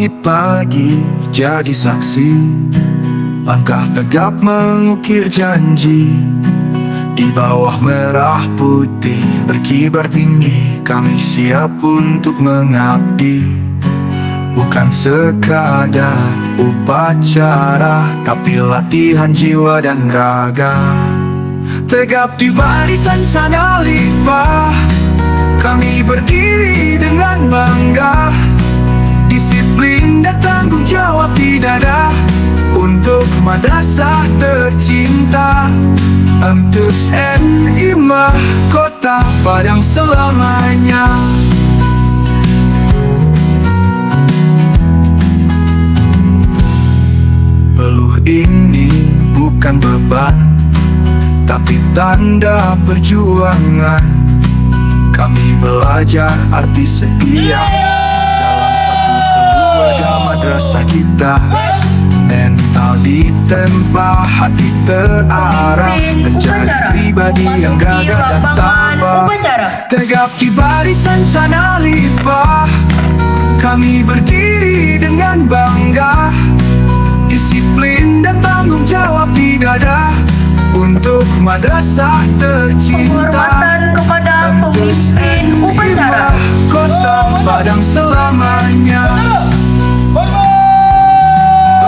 Kami pagi jadi saksi, langkah tegap mengukir janji. Di bawah merah putih berkibar tinggi, kami siap untuk mengabdi. Bukan sekadar upacara, tapi latihan jiwa dan raga. Tegap di barisan sana limpah, kami berdiri dengan bangga. Disiplin dan tanggung jawab di dada, untuk madrasah tercinta. Emtus NI Mahkota Padang selamanya. Peluh ini bukan beban, tapi tanda perjuangan. Kami belajar arti setia dalam satu keluarga madrasah kita. Mental ditempa, hati terarah, menjadi pribadi yang gagah dan tampak. Tegap di barisan sana limpah, kami berdiri dengan bangga. Disiplin dan tanggung jawab di dada, untuk madrasah tercinta. Penghormatan kepada pemimpin upacara. Kota Padang selamanya.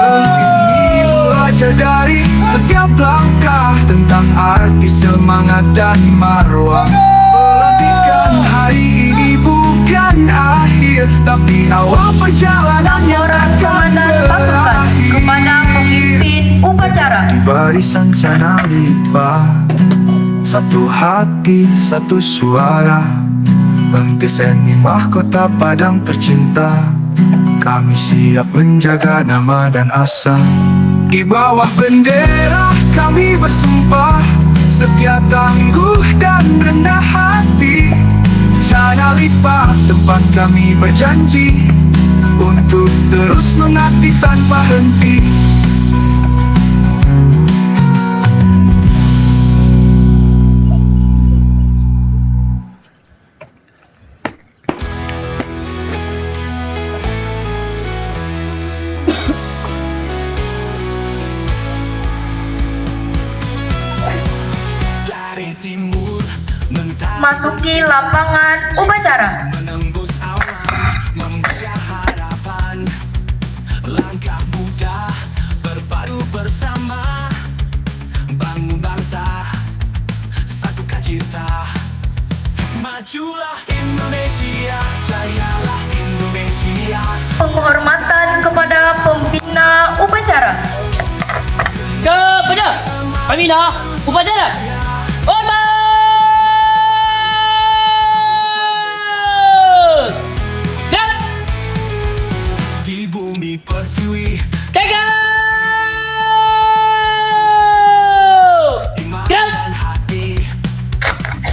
Ini belajar dari setiap langkah, tentang arti semangat dan marwah. Pelantikan hari ini bukan akhir, tapi awal perjalanan yang akan berakhir. Kepada pemimpin upacara. Di barisan sana limpah, satu hati, satu suara. Emtus NI Mahkota Padang tercinta, kami siap menjaga nama dan asa. Di bawah bendera kami bersumpah, setia, tangguh dan rendah hati. Sana limpah tempat kami berjanji, untuk terus mengabdi tanpa henti. Masuki lapangan upacara. Menembus awan, membaca harapan. Langkah muda berpadu bersama, bangun bangsa, satukan cita. Majulah Indonesia, jayalah Indonesia. Penghormatan kepada pembina upacara. Kepada pembina upacara, hormat. Di bumi pertiwi, Tegak! iman dan hati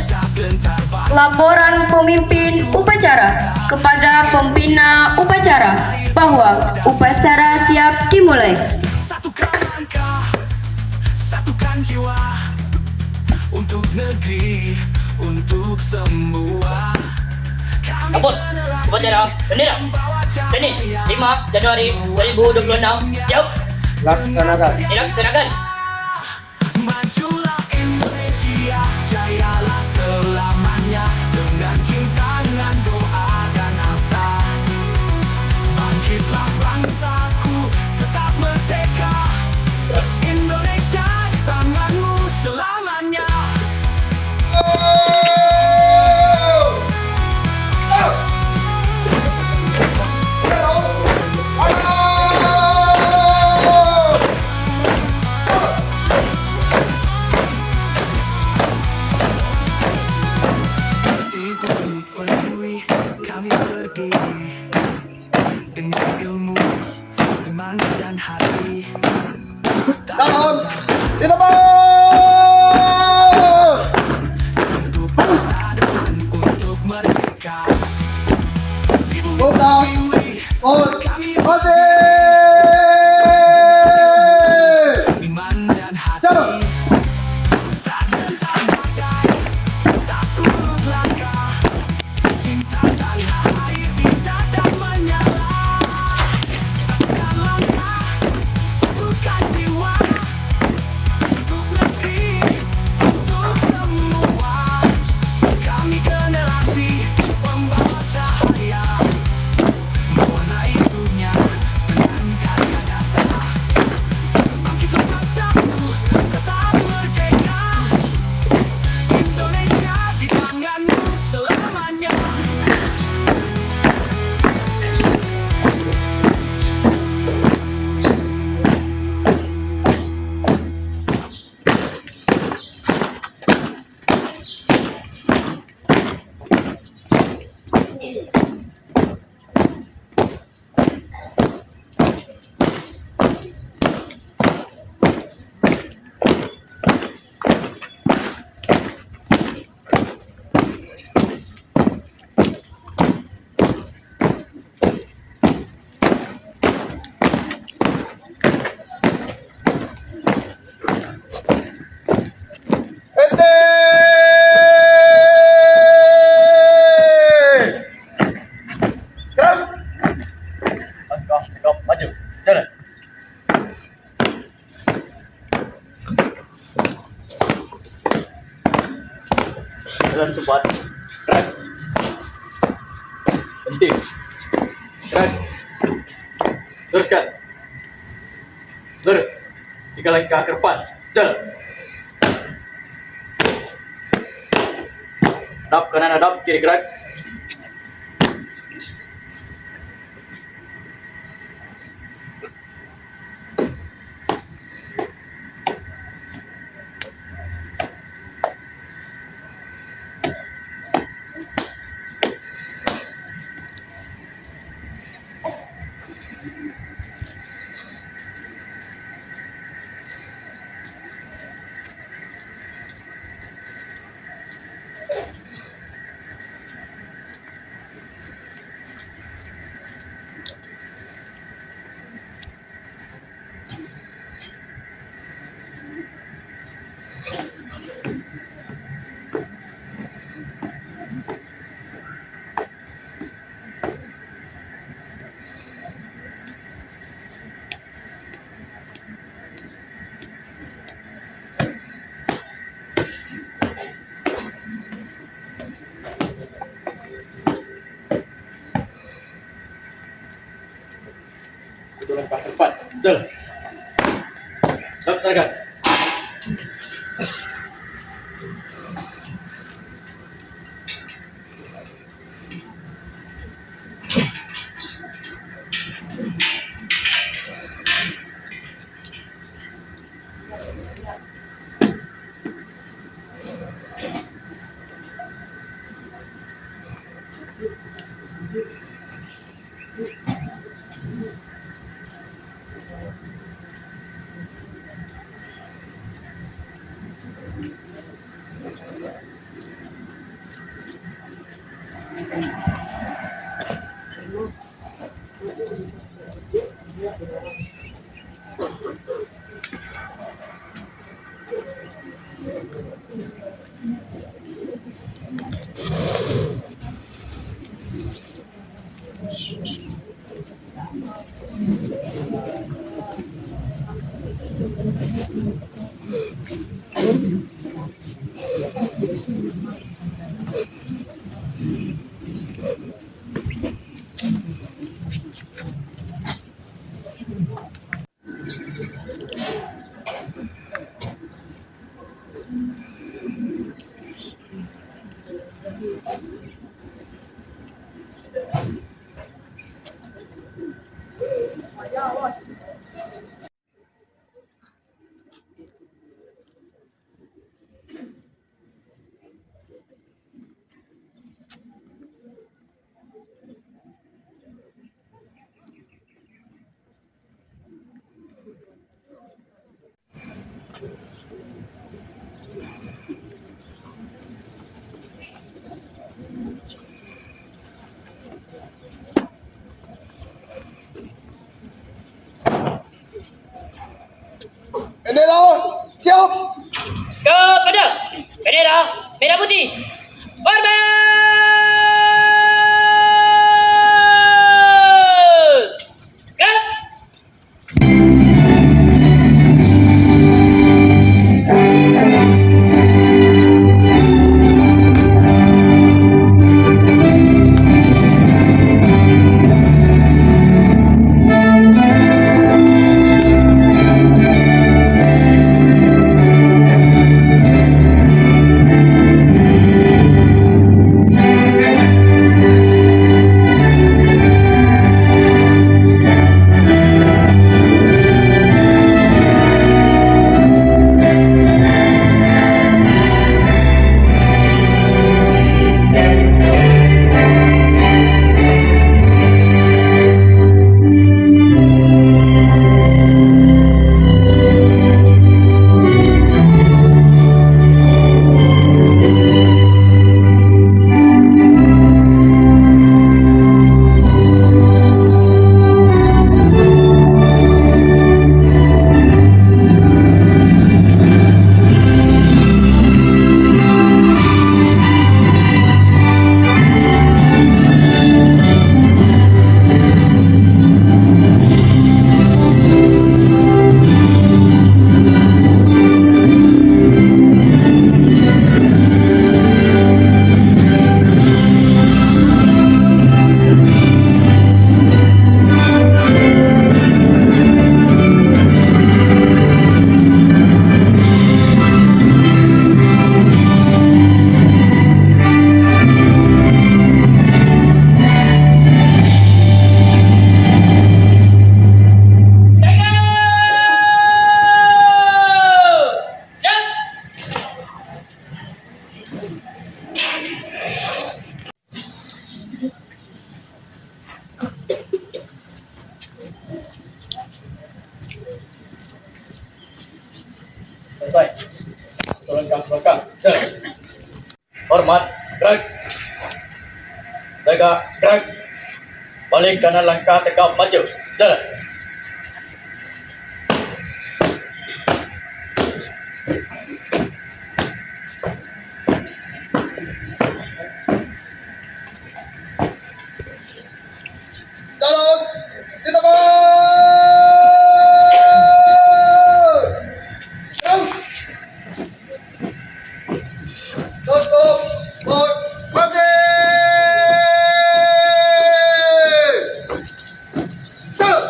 tak gentar. Laporan pemimpin upacara kepada pembina upacara bahwa upacara siap dimulai. Satukan langkah, satukan jiwa, untuk negeri, untuk semua. Kami Ampun, upacara bendera Senin 5 Januari 2026 siap dilaksanakan. Majulah Indonesia, jayalah selamanya, dengan cinta, dengan doa dan asa. Bangkitlah bangsaku, tetap merdeka. Indonesia di tanganmu selamanya. Di bumi pertiwi kami berdiri, dengan ilmu, iman dan hati. Untuk masa depan, untuk merdeka. Di bumi pertiwi kami iman dan hati. Tak gentar badai, tak surut langkah. Cinta tanah air di dada menyala. dan tepat. Gerak. Penting. Gerak. Teruskan. Lurus. 3 langkah ke depan. Jalan. Hadap kanan, hadap kiri, gerak. Satu langkah ke depan. Jalan. Laksanakan. Bendera siap. Kepada bendera merah putih. Hormat. Gerak. Selesai. Turunkan. Jalan. Hormat. Gerak. Tegak. Gerak. Balik kanan langkah tegak maju. Jalan. Jalan. Di tempat. Gerak. Tutup. Formasi. Jalan.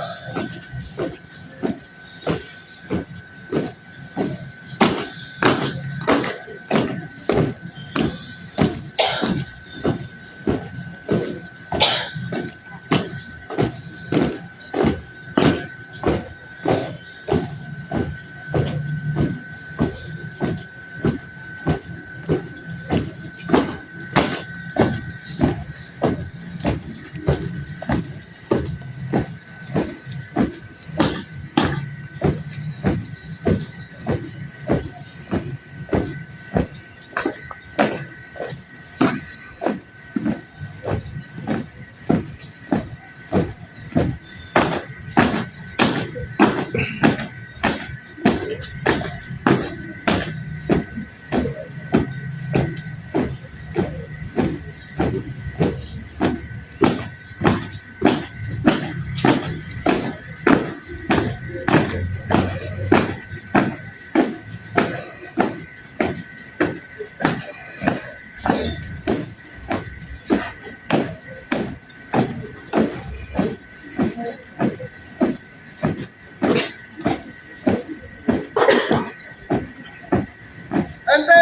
Ente.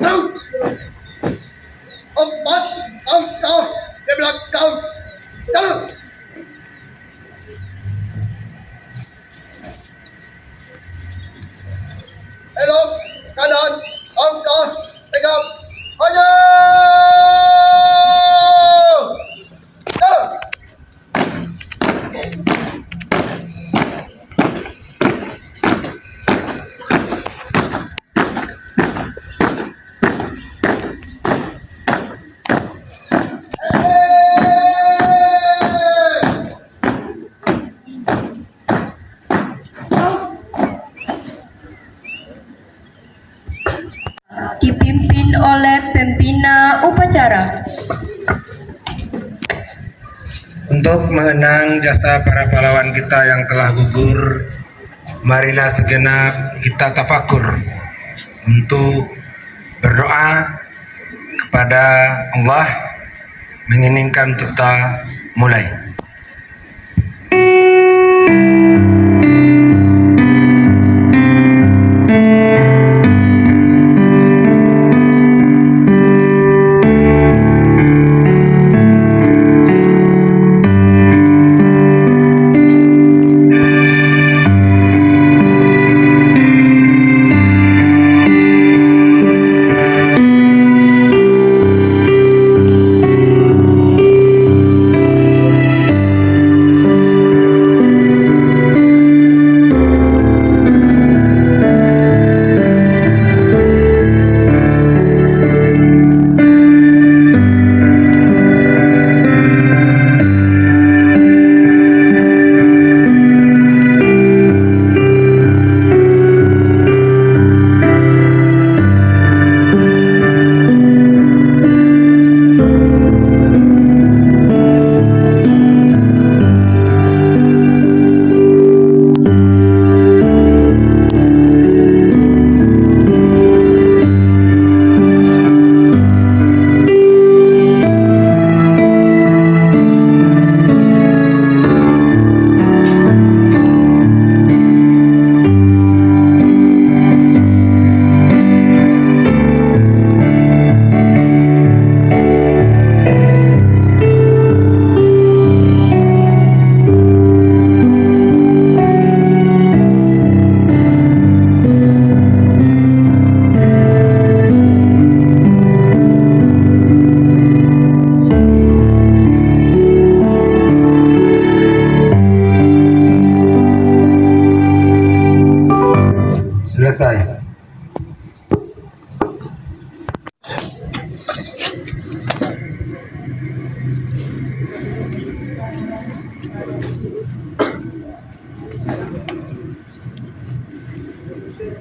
Terus. Empat angka di belakang. Jalan. Elok kanan angka tegak maju. Jalan. Dipimpin oleh pembina upacara. Untuk mengenang jasa para pahlawan kita yang telah gugur, marilah segenap kita tafakur untuk berdoa kepada Allah menginginkan kita mulai.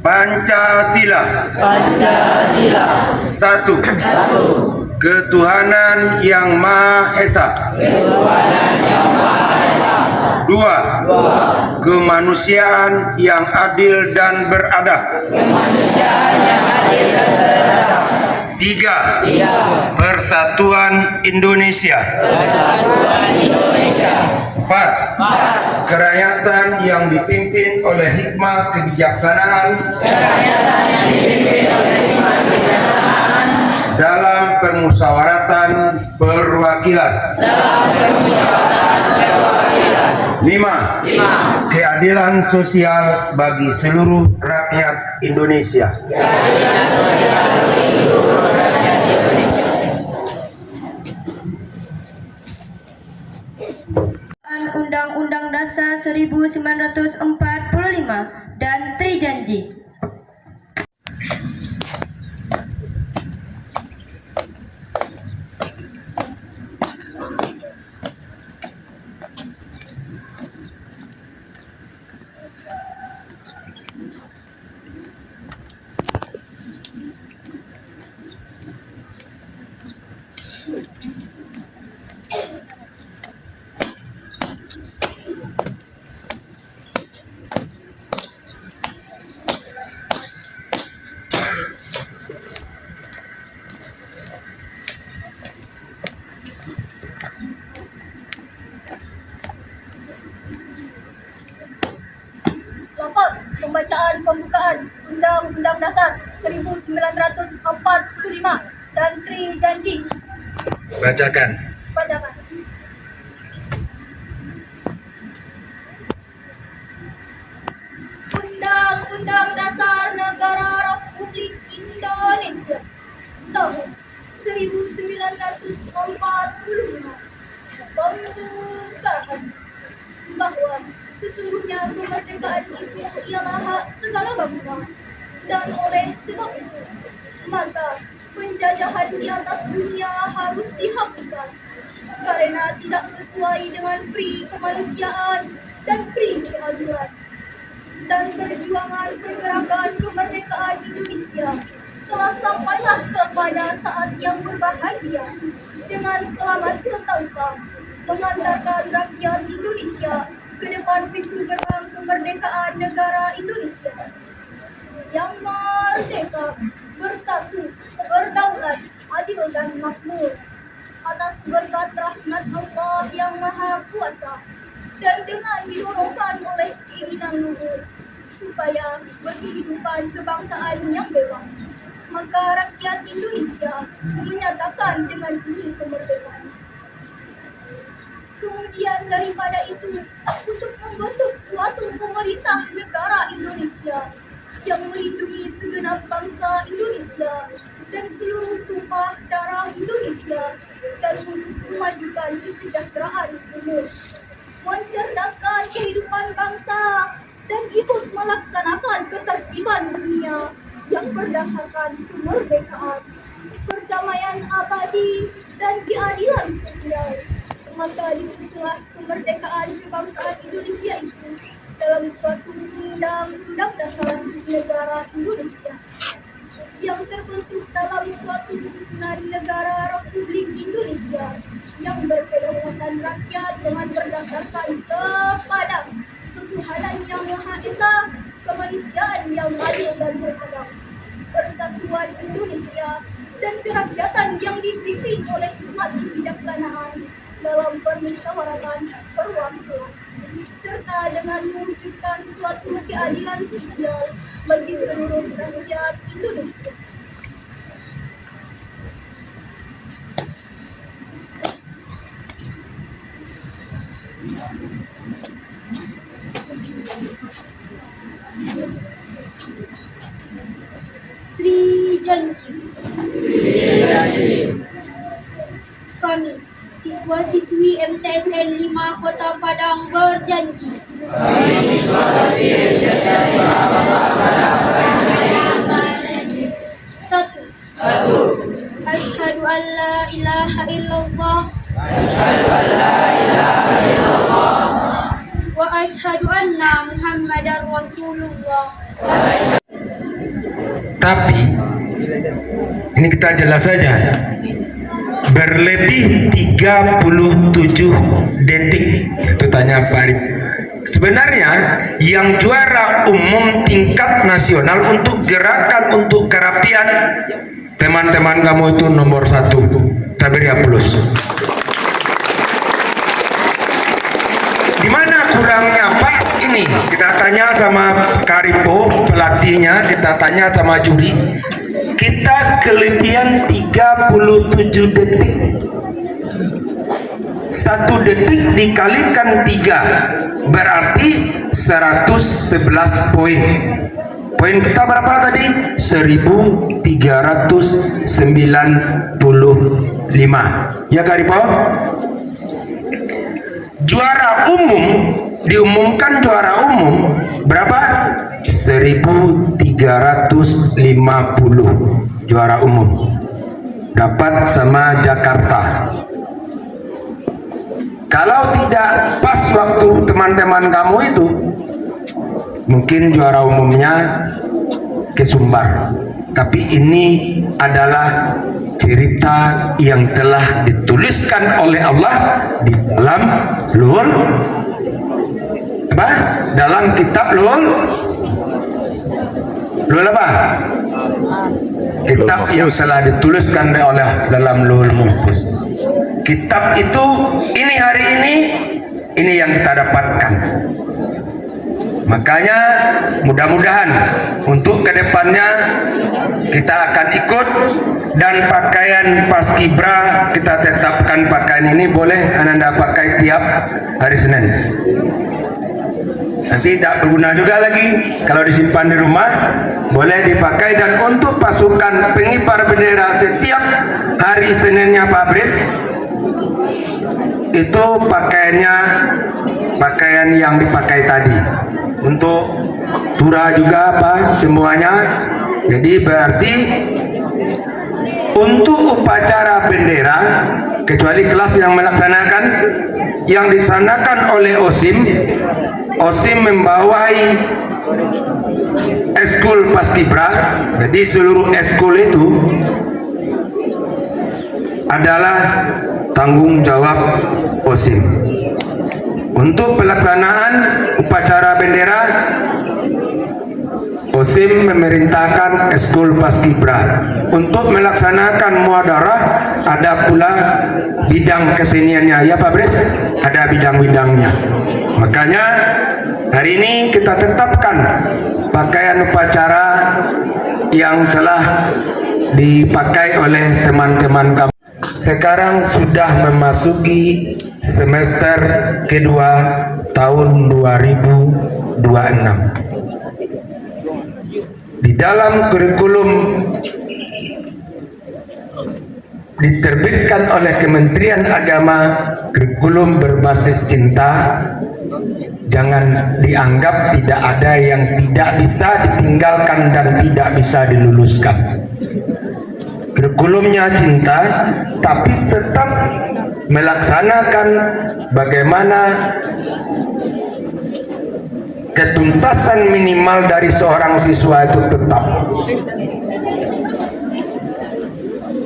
Pancasila. Pancasila. Satu. Satu. Ketuhanan yang Maha Esa. Ketuhanan yang Maha Esa. Dua. Dua. Kemanusiaan yang adil dan beradab. Kemanusiaan yang adil dan beradab. Tiga. Tiga. Persatuan Indonesia. Persatuan Indonesia. Empat. Empat. Kerakyatan yang dipimpin oleh hikmah kebijaksanaan. Kerakyatan yang dipimpin oleh hikmah kebijaksanaan. Dalam permusyawaratan perwakilan. Dalam permusyawaratan perwakilan. Lima. Lima. Keadilan sosial bagi seluruh rakyat Indonesia. Keadilan sosial bagi seluruh rakyat Indonesia. Undang-Undang Dasar 1945 dan Trijanji. Lapor pembacaan pembukaan Undang-Undang Dasar 1945 dan Trijanji. Bacakan. Bacakan. Undang-Undang Dasar Negara Republik Indonesia tahun 1945 membukakan bahwa sesungguhnya kemerdekaan itu ialah hak segala bangsa, dan oleh sebab itu maka penjajahan di atas dunia harus dihapuskan karena tidak sesuai dengan pri kemanusiaan dan pri keadilan. Dan perjuangan pergerakan kemerdekaan Indonesia telah sampailah kepada saat yang berbahagia dengan selamat sentosa mengantarkan rakyat Indonesia ke depan pintu gerbang kemerdekaan negara Indonesia yang merdeka, bersatu, berdaulat, adil dan makmur atas berkat rahmat Allah yang Maha Kuasa dan dengan didorongkan oleh keinginan luhur supaya berkehidupan kebangsaan yang bebas. Maka rakyat Indonesia menyatakan dengan ini kemerdekaan. Kemudian daripada itu, untuk membentuk suatu pemerintah negara Indonesia yang melindungi segenap bangsa Indonesia dan seluruh tumpah darah Indonesia dan untuk memajukan kesejahteraan umum, mencerdaskan kehidupan bangsa dan ikut melaksanakan ketertiban dunia yang berdasarkan kemerdekaan, perdamaian abadi dan keadilan sosial. Maka disusunlah kemerdekaan kebangsaan Indonesia itu dalam suatu undang-undang dasar negara Indonesia yang terbentuk dalam suatu susunan negara Republik Indonesia yang berkedaulatan rakyat dengan berdasarkan kepada ketuhanan yang Maha Esa, kemanusiaan yang adil dan beradab, persatuan Indonesia dan kerakyatan yang dipimpin oleh hikmat kebijaksanaan dalam permusyawaratan perwakilan, serta dengan mewujudkan suatu keadilan sosial bagi seluruh rakyat Indonesia. Trijanji. Kami, siswa-siswi MTSN 5 Kota Padang berjanji. Satu. Asyhadu an la ilaha illallah Wa asyhadu anna Muhammadar Rasulullah. Tapi ini kita jelas saja, berlebih 37 detik. Itu tanya Pak Arif. Sebenarnya yang juara umum tingkat nasional untuk gerakan untuk kerapian, teman-teman kamu itu nomor 1. Tabir ya plus. Di mana kurangnya Pak? Ini kita tanya sama Karipo, pelatihnya, kita tanya sama juri. Kita kelebihan 37 detik. 1 detik dikalikan 3 berarti 111 poin. Poin kita berapa tadi? 1395. Ya Karipo? Juara umum, diumumkan juara umum berapa? 1350 juara umum, dapat sama Jakarta. Kalau tidak pas waktu teman-teman kamu itu, mungkin juara umumnya ke Sumbar. Tapi ini adalah cerita yang telah dituliskan oleh Allah di dalam dalam kitab apa? Kitab yang telah dituliskan oleh dalam Lauhul Mahfuz. Kitab itu ini hari ini yang kita dapatkan. Makanya mudah-mudahan untuk kedepannya kita akan ikut, dan pakaian paskibra kita tetapkan pakaian ini boleh Anda pakai tiap hari Senin. Nanti tidak berguna juga lagi kalau disimpan di rumah, boleh dipakai. Dan untuk pasukan pengibar bendera setiap hari Seninnya Pak Bris, itu pakaiannya pakaian yang dipakai tadi. Untuk Tura juga apa semuanya. Jadi berarti untuk upacara bendera, kecuali kelas yang melaksanakan, yang disanakan oleh OSIM, OSIM membawai eskul paskibra. Jadi seluruh eskul itu adalah tanggung jawab OSIM. Untuk pelaksanaan upacara bendera, OSIM memerintahkan eskul paskibra. Untuk melaksanakan muadarah, ada pula bidang keseniannya, ya Pak Bres, ada bidang-bidangnya. Makanya hari ini kita tetapkan pakaian upacara yang telah dipakai oleh teman-teman kami. Sekarang sudah memasuki semester kedua tahun 2026. Di dalam kurikulum diterbitkan oleh Kementerian Agama, kurikulum berbasis cinta, jangan dianggap tidak ada yang tidak bisa ditinggalkan dan tidak bisa diluluskan. Kurikulumnya cinta, tapi tetap melaksanakan bagaimana ketuntasan minimal dari seorang siswa itu tetap.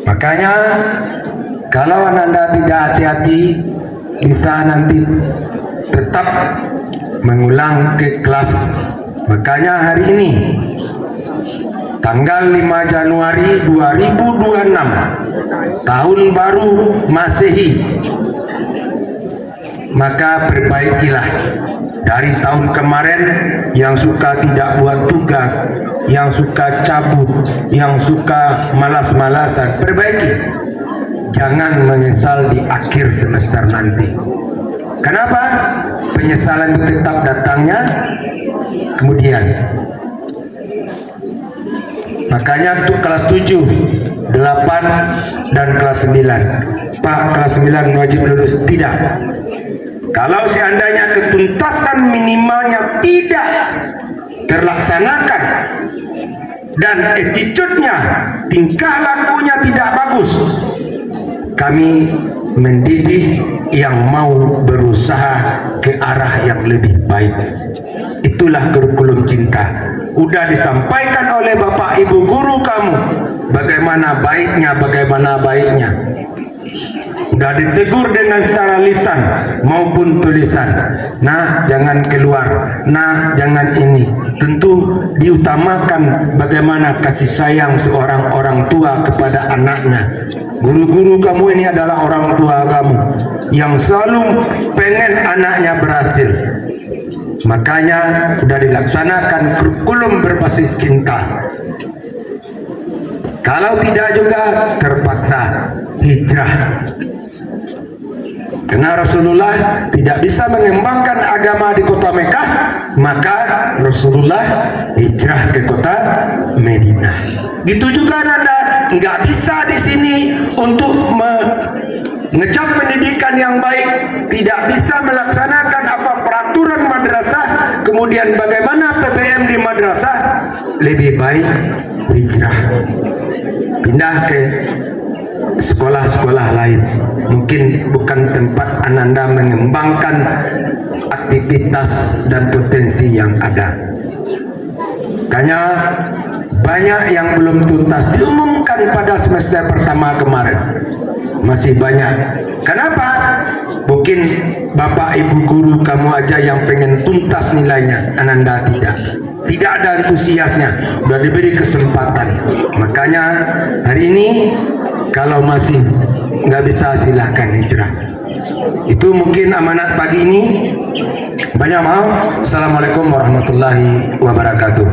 Makanya kalau Anda tidak hati-hati, bisa nanti tetap mengulang ke kelas. Makanya hari ini tanggal 5 Januari 2026, tahun baru Masehi, maka perbaikilah dari tahun kemarin yang suka tidak buat tugas, yang suka cabut, yang suka malas-malasan. Perbaiki, jangan menyesal di akhir semester nanti. Kenapa? Penyesalan itu tetap datangnya kemudian. Makanya untuk kelas 7, 8, dan kelas 9, Pak, kelas 9 wajib lulus. Tidak. Kalau seandainya ketuntasan minimalnya tidak terlaksanakan dan attitude-nya, tingkah lakunya tidak bagus, kami mendidik yang mau berusaha ke arah yang lebih baik. Itulah kurikulum cinta. Udah disampaikan oleh bapak ibu guru kamu bagaimana baiknya. Udah ditegur dengan secara lisan maupun tulisan. Nah, jangan keluar. Nah, jangan ini. Tentu diutamakan bagaimana kasih sayang seorang orang tua kepada anaknya. Guru-guru kamu ini adalah orang tua kamu yang selalu pengen anaknya berhasil. Makanya sudah dilaksanakan kurikulum berbasis cinta. Kalau tidak juga terpaksa hijrah. Karena Rasulullah tidak bisa mengembangkan agama di kota Mekah, maka Rasulullah hijrah ke kota Madinah. Gitu juga Anda nggak bisa di sini untuk mengecap pendidikan yang baik, tidak bisa melaksanakan apa peraturan madrasah, kemudian bagaimana PPM di madrasah, lebih baik hijrah, pindah ke sekolah-sekolah lain. Mungkin bukan tempat Ananda mengembangkan aktivitas dan potensi yang ada. Makanya banyak yang belum tuntas diumumkan pada semester pertama kemarin. Masih banyak. Kenapa? Mungkin bapak ibu guru kamu aja yang pengen tuntas nilainya, Ananda tidak. Tidak ada antusiasnya, sudah diberi kesempatan. Makanya hari ini kalau masih nggak bisa, silahkan hijrah. Itu mungkin amanat pagi ini. Banyak maaf. Assalamualaikum warahmatullahi wabarakatuh.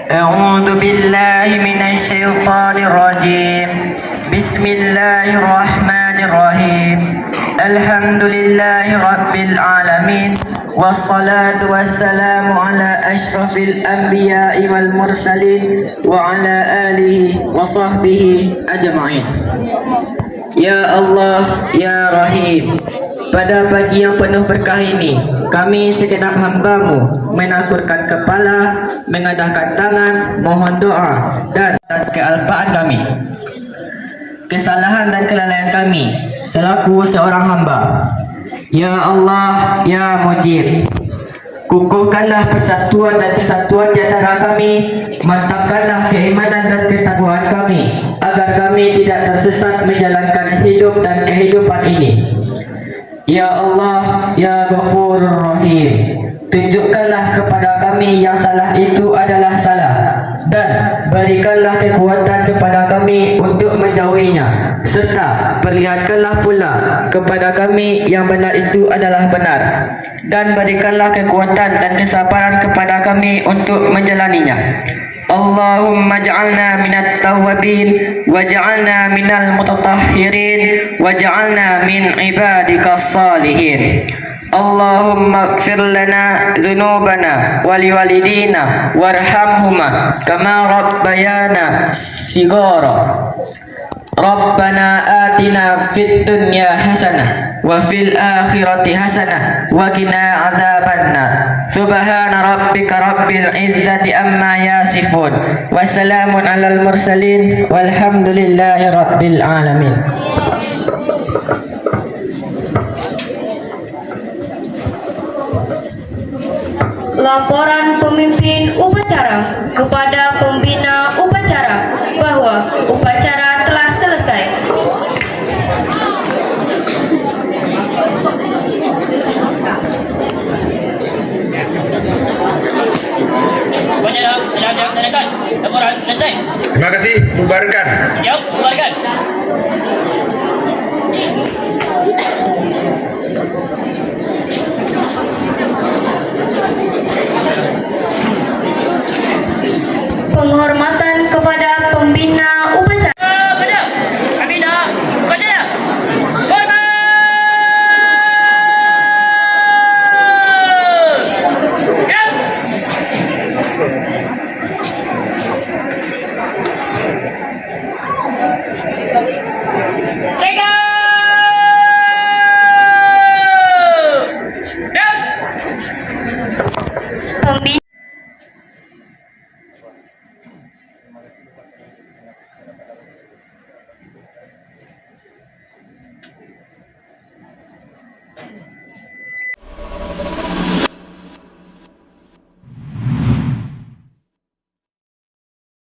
أعوذ بالله من الشيطان الرجيم بسم الله الرحمن الرحيم الحمد لله رب العالمين والصلاة والسلام على أشرف الأنبياء والمرسلين وعلى آله وصحبه أجمعين. Ya Allah, Ya Rahim, pada pagi yang penuh berkah ini, kami segenap hamba-Mu menakurkan kepala, mengadahkan tangan, mohon doa dan kealpaan kami, kesalahan dan kelalaian kami selaku seorang hamba. Ya Allah, Ya Mujib, kukuhkanlah persatuan dan kesatuan di antara kami, mantapkanlah keimanan dan ketakwaan kami, agar kami tidak tersesat menjalankan hidup dan kehidupan ini. Ya Allah, Ya Ghafurur Rahim, tunjukkanlah kepada kami yang salah itu adalah salah, dan berikanlah kekuatan kepada kami untuk menjauhinya, serta perlihatkanlah pula kepada kami yang benar itu adalah benar, dan berikanlah kekuatan dan kesabaran kepada kami untuk menjalaninya. Allahumma ja'alna minat tawabin waj'alna minal mutatahhirin waj'alna min ibadikas salihin. Allahumma ighfir lana dhunubana wa liwalidina warhamhuma kama rabbayana shighara. Rabbana atina fid dunya hasanah wa fil akhirati hasanah wa qina adzabannar. Subhana rabbika rabbil izzati amma yasifun wa salamun alal mursalin walhamdulillahi rabbil alamin. Laporan pemimpin upacara kepada pembina upacara bahwa upacara telah selesai. Upacara telah dilaksanakan. Laporan selesai. Terima kasih, bubarkan. Siap, bubarkan.